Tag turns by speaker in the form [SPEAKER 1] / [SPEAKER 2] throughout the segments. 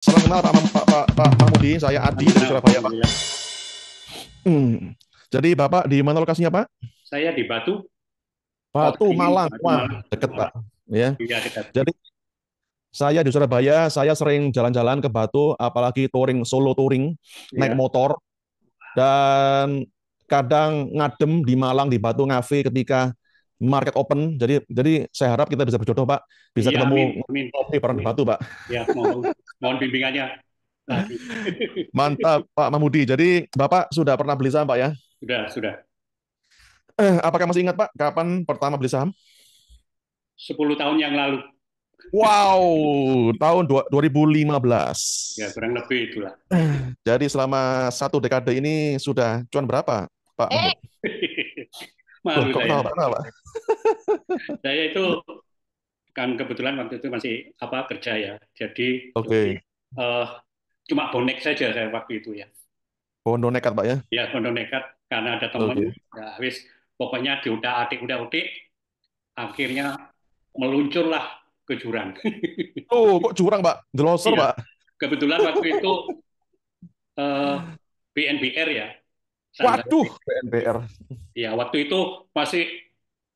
[SPEAKER 1] Salam kenal Pak Mahmudi, saya Adi dari
[SPEAKER 2] Kenal,
[SPEAKER 1] Surabaya, Pak.
[SPEAKER 2] alhamdulillah.
[SPEAKER 1] Jadi Bapak di mana lokasinya, Pak?
[SPEAKER 2] Saya di Batu, Kota
[SPEAKER 1] Batu,
[SPEAKER 2] Tinggi,
[SPEAKER 1] Malang.
[SPEAKER 2] Batu
[SPEAKER 1] Wah,
[SPEAKER 2] Malang.
[SPEAKER 1] deket, Pak. Ya.
[SPEAKER 2] Iya dekat.
[SPEAKER 1] Jadi saya di Surabaya, saya sering jalan-jalan ke Batu, apalagi touring, solo touring, naik
[SPEAKER 2] Ya,
[SPEAKER 1] motor, dan kadang ngadem di Malang, di Batu Ngafe ketika market open. Jadi saya harap kita bisa berjodoh, Pak. Bisa
[SPEAKER 2] iya, amin,
[SPEAKER 1] ketemu
[SPEAKER 2] amin,
[SPEAKER 1] ngopi bareng di
[SPEAKER 2] amin.
[SPEAKER 1] Batu, Pak.
[SPEAKER 2] Ya, mohon bimbingannya. Amin.
[SPEAKER 1] Mantap, Pak Mahmudi. Jadi Bapak sudah pernah beli saham, Pak ya?
[SPEAKER 2] Sudah.
[SPEAKER 1] Apakah masih ingat, Pak, kapan pertama beli saham?
[SPEAKER 2] 10 tahun yang lalu.
[SPEAKER 1] Wow, tahun 2015.
[SPEAKER 2] Ya, kurang lebih itulah.
[SPEAKER 1] Jadi selama satu dekade ini sudah cuan berapa, Pak Mahmud? Loh,
[SPEAKER 2] Malu
[SPEAKER 1] kok ketawa,
[SPEAKER 2] saya.
[SPEAKER 1] Pak? Kenapa?
[SPEAKER 2] Saya itu kan kebetulan waktu itu masih kerja ya. Jadi
[SPEAKER 1] Oke,
[SPEAKER 2] eh, cuma bonek saja saya waktu itu ya.
[SPEAKER 1] Bondo nekat, Pak ya.
[SPEAKER 2] Ya, kondo nekat karena ada temen.
[SPEAKER 1] Oke.
[SPEAKER 2] Ya, wis pokoknya udah atik, akhirnya meluncurlah ke jurang.
[SPEAKER 1] Oh, kok curang, Pak? Deloser,
[SPEAKER 2] Iya,
[SPEAKER 1] Pak.
[SPEAKER 2] kebetulan waktu itu eh, BNBR ya, saham saya.
[SPEAKER 1] Waduh, PNPR.
[SPEAKER 2] Ya, waktu itu masih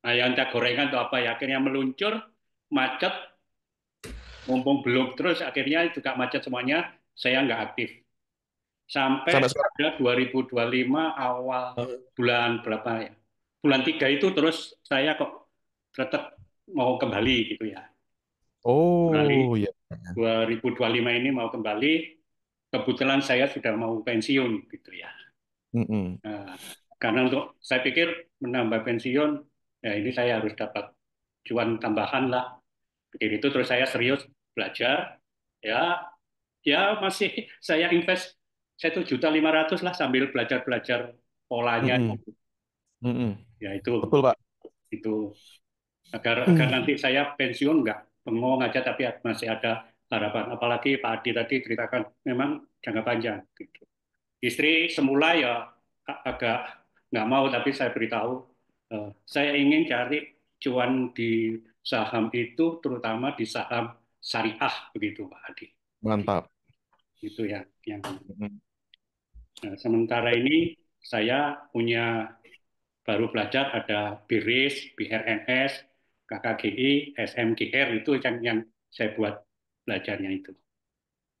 [SPEAKER 2] ayam gorengan atau apa ya, akhirnya meluncur, macet, mumpung belum terus, akhirnya juga macet semuanya, saya nggak aktif. Sampai
[SPEAKER 1] Sampai sekarang.
[SPEAKER 2] pada 2025 awal bulan berapa ya, bulan 3 itu terus saya kok tetap mau kembali gitu ya. Kembali
[SPEAKER 1] Oh, iya.
[SPEAKER 2] 2025 ini mau kembali, kebetulan saya sudah mau pensiun gitu ya.
[SPEAKER 1] Mm-mm.
[SPEAKER 2] Nah, karena untuk saya pikir menambah pensiun, ya ini saya harus dapat cuan tambahan lah. Begitu itu terus saya serius belajar, ya ya masih saya invest 1,5 juta lah sambil belajar belajar polanya,
[SPEAKER 1] Mm-mm. Mm-mm.
[SPEAKER 2] ya itu
[SPEAKER 1] Betul, Pak.
[SPEAKER 2] itu agar nanti saya pensiun nggak bengong aja tapi masih ada harapan. Apalagi Pak Adi tadi ceritakan memang jangka panjang. Gitu. Istri semula ya agak nggak mau, tapi saya beritahu saya ingin cari cuan di saham itu, terutama di saham syariah begitu Pak Adi.
[SPEAKER 1] Mantap.
[SPEAKER 2] Itu yang
[SPEAKER 1] Mm-mm.
[SPEAKER 2] nah, sementara ini saya punya baru belajar ada BRIS, BRNS, KKGI, SMGR itu yang saya buat belajarnya itu.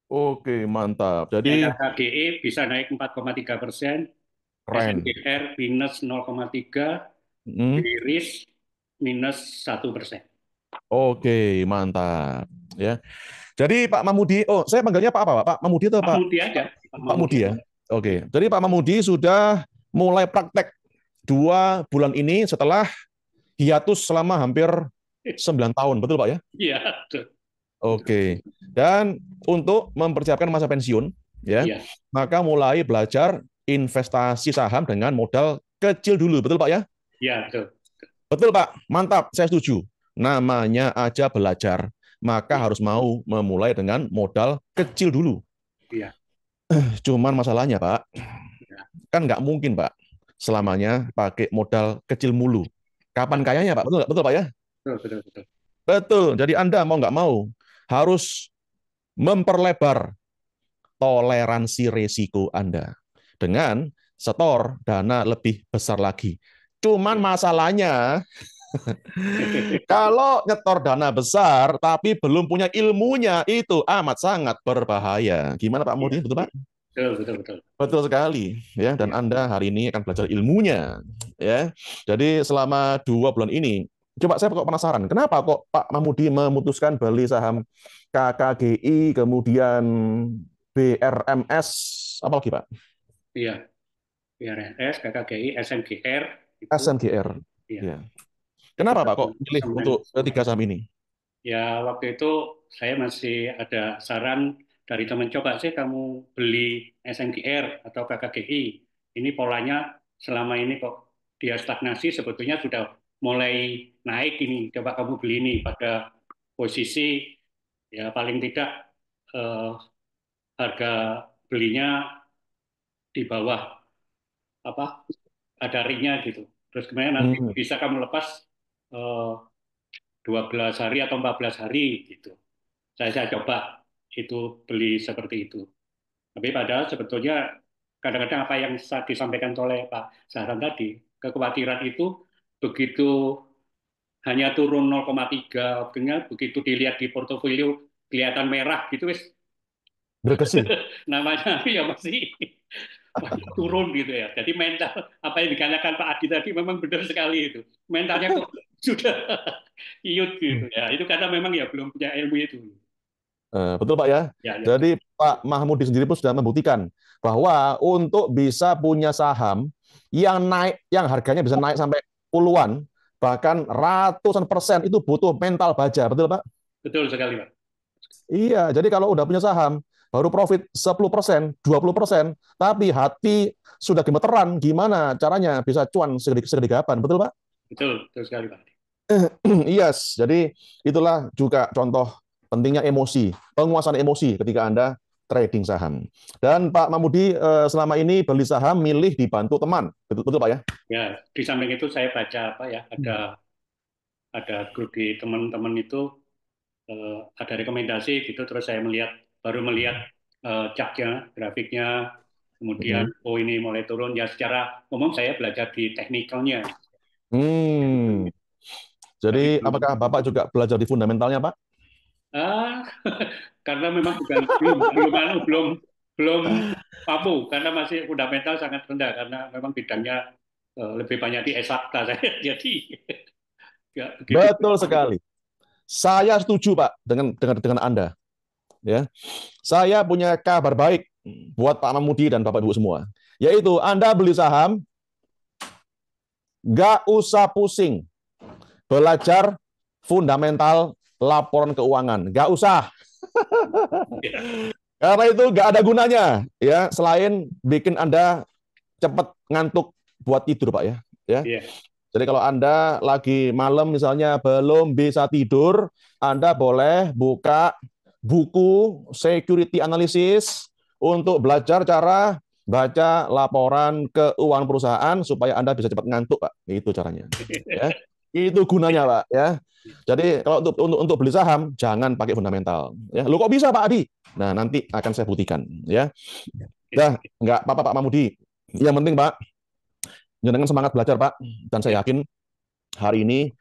[SPEAKER 1] Oke, mantap. Jadi
[SPEAKER 2] Ya, KKGI bisa naik 4,3%,
[SPEAKER 1] keren.
[SPEAKER 2] SMGR minus 0,3,
[SPEAKER 1] Mm.
[SPEAKER 2] BRIS minus 1%.
[SPEAKER 1] Oke, mantap. Ya. Jadi Pak Mamudi, oh saya panggilnya Pak apa, Pak? Pak Mamudi atau
[SPEAKER 2] Pak
[SPEAKER 1] Pak
[SPEAKER 2] Mudi aja, Pak
[SPEAKER 1] Pak
[SPEAKER 2] Mudi
[SPEAKER 1] Mudi ya?
[SPEAKER 2] aja. Ya,
[SPEAKER 1] Oke. Jadi Pak Mamudi sudah mulai praktek 2 bulan ini setelah hiatus selama hampir 9 tahun, betul Pak ya?
[SPEAKER 2] iya, betul. Betul.
[SPEAKER 1] Oke. Dan untuk mempersiapkan masa pensiun, ya,
[SPEAKER 2] Iya,
[SPEAKER 1] maka mulai belajar investasi saham dengan modal kecil dulu, betul Pak ya?
[SPEAKER 2] iya, betul.
[SPEAKER 1] Betul Pak, mantap, saya setuju. Namanya aja belajar, maka
[SPEAKER 2] Iya,
[SPEAKER 1] harus mau memulai dengan modal kecil dulu.
[SPEAKER 2] iya,
[SPEAKER 1] Cuman masalahnya Pak,
[SPEAKER 2] iya,
[SPEAKER 1] kan nggak mungkin Pak selamanya pakai modal kecil mulu. Kapan
[SPEAKER 2] paham.
[SPEAKER 1] kayanya Pak? Betul nggak? Betul Pak ya?
[SPEAKER 2] Betul, betul, betul.
[SPEAKER 1] Betul. Jadi Anda mau nggak mau harus memperlebar toleransi resiko Anda dengan setor dana lebih besar lagi. Cuman
[SPEAKER 2] Iya.
[SPEAKER 1] masalahnya kalau nyetor dana besar tapi belum punya ilmunya itu amat sangat berbahaya. Gimana Pak
[SPEAKER 2] Iya,
[SPEAKER 1] Mudi? Betul Pak?
[SPEAKER 2] betul, betul, betul.
[SPEAKER 1] Betul sekali ya, dan
[SPEAKER 2] Iya.
[SPEAKER 1] Anda hari ini akan belajar ilmunya ya. Jadi selama 2 bulan ini, coba saya kok penasaran, kenapa kok Pak Mahmudi memutuskan beli saham KKGI, kemudian BRMS, apa lagi Pak?
[SPEAKER 2] Iya, BRNS, KKGI, SMGR itu
[SPEAKER 1] SMGR.
[SPEAKER 2] ya
[SPEAKER 1] Ya.
[SPEAKER 2] itu
[SPEAKER 1] Kenapa Pak kok
[SPEAKER 2] satu
[SPEAKER 1] pilih
[SPEAKER 2] semen.
[SPEAKER 1] untuk ketiga saham ini?
[SPEAKER 2] Ya waktu itu saya masih ada saran dari teman, coba sih kamu beli SMGR atau KKGI. Ini polanya selama ini kok dia stagnasi, sebetulnya sudah mulai naik ini. Coba kamu beli ini pada posisi ya paling tidak eh, harga belinya di bawah apa ada ringnya gitu. Terus kemudian nanti
[SPEAKER 1] Hmm.
[SPEAKER 2] bisa kamu lepas eh, 12 hari atau 14 hari gitu. Saya coba. itu beli seperti itu. Tapi padahal sebetulnya kadang-kadang apa yang disampaikan oleh Pak Zahran tadi, kekhawatiran itu begitu hanya turun 0,3, artinya begitu dilihat di portofolio kelihatan merah gitu, wis
[SPEAKER 1] Bergesil.
[SPEAKER 2] namanya ya masih turun gitu ya. Jadi mental apa yang dikatakan Pak Adi tadi memang benar sekali itu. Mentalnya kok sudah iut gitu ya. Itu karena memang ya belum punya ilmu itu.
[SPEAKER 1] Betul Pak ya.
[SPEAKER 2] Ya, ya,
[SPEAKER 1] Jadi Pak Mahmudi sendiri pun sudah membuktikan bahwa untuk bisa punya saham yang naik, yang harganya bisa naik sampai puluhan, bahkan ratusan persen itu butuh mental baja. Betul Pak?
[SPEAKER 2] betul sekali Pak.
[SPEAKER 1] Iya, jadi kalau udah punya saham, baru profit 10%, 20%, tapi hati sudah gemeteran, gimana caranya bisa cuan segede kapan? Betul Pak?
[SPEAKER 2] Betul, betul sekali Pak.
[SPEAKER 1] Yes, jadi itulah juga contoh pentingnya emosi, penguasaan emosi ketika Anda trading saham. Dan Pak Mamudi selama ini beli saham milih dibantu teman, betul, betul Pak ya?
[SPEAKER 2] Ya, di samping itu saya baca apa ya, ada grup di teman-teman itu ada rekomendasi gitu, terus saya baru melihat chartnya, grafiknya, kemudian
[SPEAKER 1] Mm-mm.
[SPEAKER 2] oh ini mulai turun ya. Secara umum saya belajar di teknikalnya.
[SPEAKER 1] Hmm.
[SPEAKER 2] Tapi
[SPEAKER 1] Jadi apakah Bapak juga belajar di fundamentalnya Pak?
[SPEAKER 2] ah, karena memang bukan belum belum anu, belum belum mampu karena masih fundamental sangat rendah karena memang bidangnya lebih banyak di eksakta saya jadi nggak begitu.
[SPEAKER 1] Betul sekali. Saya setuju Pak dengan Anda. Ya, saya punya kabar baik buat Pak Mamudi dan Bapak Ibu semua. Yaitu Anda beli saham, nggak usah pusing belajar fundamental laporan keuangan. Nggak usah.
[SPEAKER 2] Ya,
[SPEAKER 1] Karena itu nggak ada gunanya. Ya, selain bikin Anda cepat ngantuk buat tidur, Pak ya. Ya.
[SPEAKER 2] ya,
[SPEAKER 1] Jadi kalau Anda lagi malam misalnya belum bisa tidur, Anda boleh buka buku security analysis untuk belajar cara baca laporan keuangan perusahaan supaya Anda bisa cepat ngantuk, Pak. Itu caranya. Ya. Itu gunanya, Pak, ya. Jadi kalau untuk beli saham jangan pakai fundamental. Ya, lu kok bisa, Pak Adi? Nah, nanti akan saya buktikan, ya. Dah, nggak apa-apa Pak Mamudi. Yang penting, Pak, jangan semangat belajar, Pak. Dan
[SPEAKER 2] ya,
[SPEAKER 1] saya yakin hari ini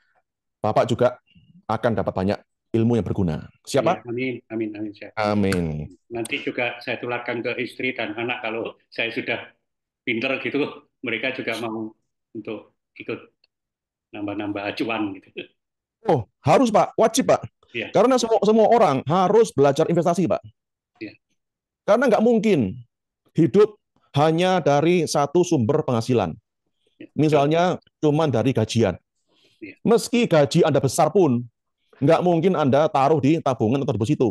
[SPEAKER 1] Bapak juga akan dapat banyak ilmu yang berguna.
[SPEAKER 2] ya,
[SPEAKER 1] Siapa?
[SPEAKER 2] amin, amin, amin.
[SPEAKER 1] Amin.
[SPEAKER 2] Nanti juga saya tularkan ke istri dan anak kalau saya sudah pinter gitu, mereka juga mau untuk ikut nambah-nambah acuan gitu.
[SPEAKER 1] Oh, harus Pak, wajib Pak.
[SPEAKER 2] Ya,
[SPEAKER 1] Karena semua orang harus belajar investasi, Pak.
[SPEAKER 2] ya,
[SPEAKER 1] Karena nggak mungkin hidup hanya dari satu sumber penghasilan.
[SPEAKER 2] ya, betul.
[SPEAKER 1] Misalnya cuma dari gajian.
[SPEAKER 2] Ya,
[SPEAKER 1] Meski gaji Anda besar pun, nggak mungkin Anda taruh di tabungan atau deposito.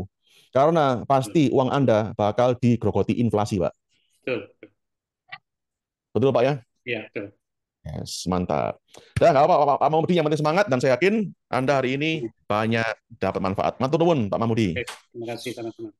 [SPEAKER 1] Karena
[SPEAKER 2] betul,
[SPEAKER 1] pasti uang Anda bakal digerogoti inflasi, Pak.
[SPEAKER 2] betul, betul.
[SPEAKER 1] Betul, Pak ya?
[SPEAKER 2] Ya, betul.
[SPEAKER 1] Yes, mantap. Dan nggak apa-apa, Pak Mamudi yang penting semangat dan saya yakin Anda hari ini banyak dapat manfaat. Matur nuwun, Pak Mamudi.
[SPEAKER 2] Oke, terima kasih teman-teman.